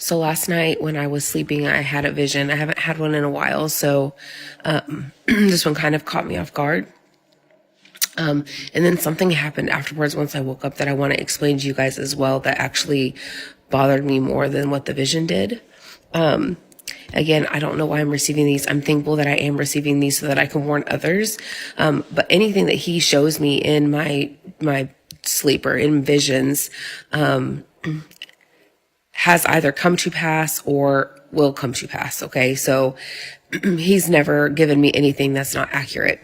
So last night when I was sleeping, I had a vision. I haven't had one in a while, so this one kind of caught me off guard. And then something happened afterwards once I woke up that I want to explain to you guys as well that actually bothered me more than what the vision did. Again, I don't know why I'm receiving these. I'm thankful that I am receiving these so that I can warn others. But anything that he shows me in my sleep or in visions, has either come to pass or will come to pass. Okay. So he's never given me anything that's not accurate.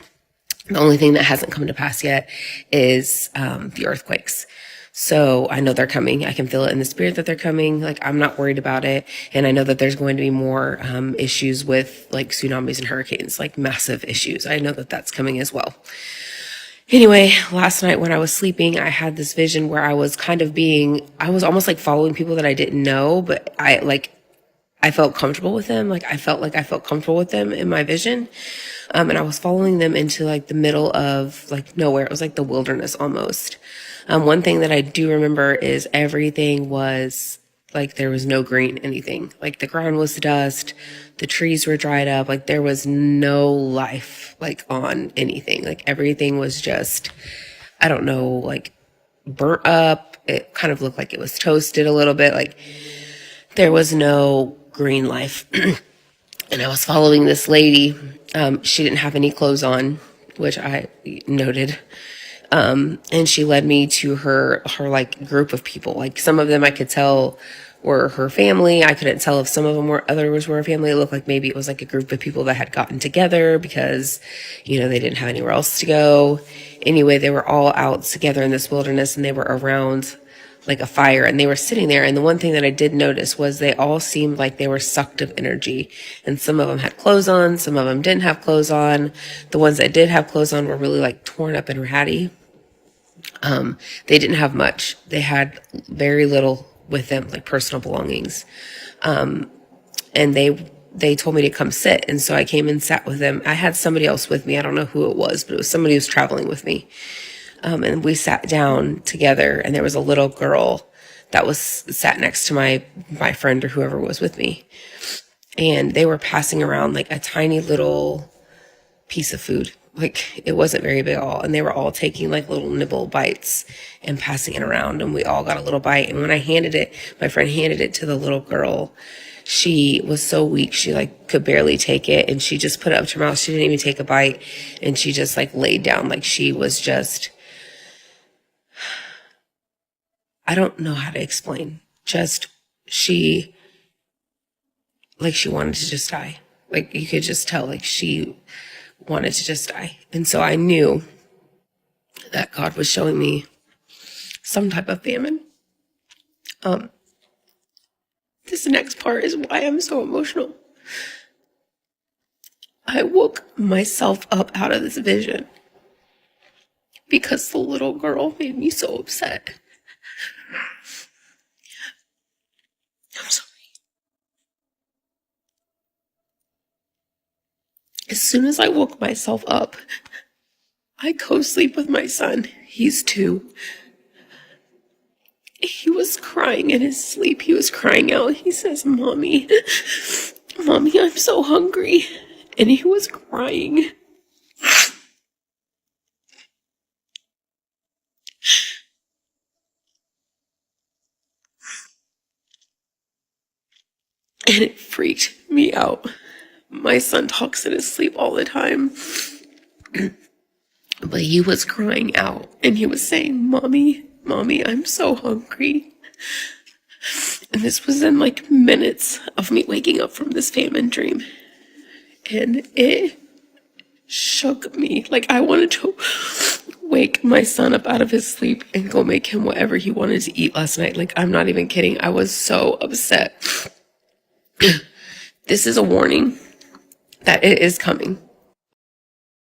The only thing that hasn't come to pass yet is the earthquakes. So I know they're coming. I can feel it in the spirit that they're coming. Like, I'm not worried about it. And I know that there's going to be more issues with like tsunamis and hurricanes, like massive issues. I know that that's coming as well. Anyway, last night when I was sleeping, I had this vision where I was I was almost like following people that I didn't know, but I felt comfortable with them. Like I felt comfortable with them in my vision. And I was following them into like the middle of like nowhere. It was like the wilderness almost. One thing that I do remember is everything was like, there was no green anything. Like the ground was dust. The trees were dried up. Like there was no life like on anything. Like everything was just, I don't know, like burnt up. It kind of looked like it was toasted a little bit. Like there was no green life. And I was following this lady. She didn't have any clothes on, which I noted. And she led me to her like group of people. Like some of them I could tell were her family. I couldn't tell if some of them were, others were her family. It looked like maybe it was like a group of people that had gotten together because, you know, they didn't have anywhere else to go. Anyway, they were all out together in this wilderness and they were around like a fire and they were sitting there. And the one thing that I did notice was they all seemed like they were sucked of energy. And some of them had clothes on, some of them didn't have clothes on. The ones that did have clothes on were really like torn up and ratty. They didn't have much. They had very little with them, like personal belongings. And they told me to come sit. And so I came and sat with them. I had somebody else with me. I don't know who it was, but it was somebody who was traveling with me. And we sat down together and there was a little girl that was sat next to my friend or whoever was with me. And they were passing around like a tiny little piece of food. Like it wasn't very big at all. And they were all taking like little nibble bites and passing it around. And we all got a little bite. And when my friend handed it to the little girl, she was so weak. She like could barely take it. And she just put it up to her mouth. She didn't even take a bite. And she just like laid down. Like she was just, I don't know how to explain. Just she wanted to just die. Like you could just tell like she wanted to just die. And so I knew that God was showing me some type of famine. This next part is why I'm so emotional. I woke myself up out of this vision because the little girl made me so upset. I'm sorry. As soon as I woke myself up, I co-sleep with my son. He's 2. He was crying in his sleep. He was crying out. He says, Mommy, Mommy, I'm so hungry. And he was crying. And it freaked me out. My son talks in his sleep all the time. But he was crying out and he was saying, Mommy, Mommy, I'm so hungry. And this was in like minutes of me waking up from this famine dream. And it shook me. Like I wanted to wake my son up out of his sleep and go make him whatever he wanted to eat last night. Like I'm not even kidding. I was so upset. This is a warning that it is coming.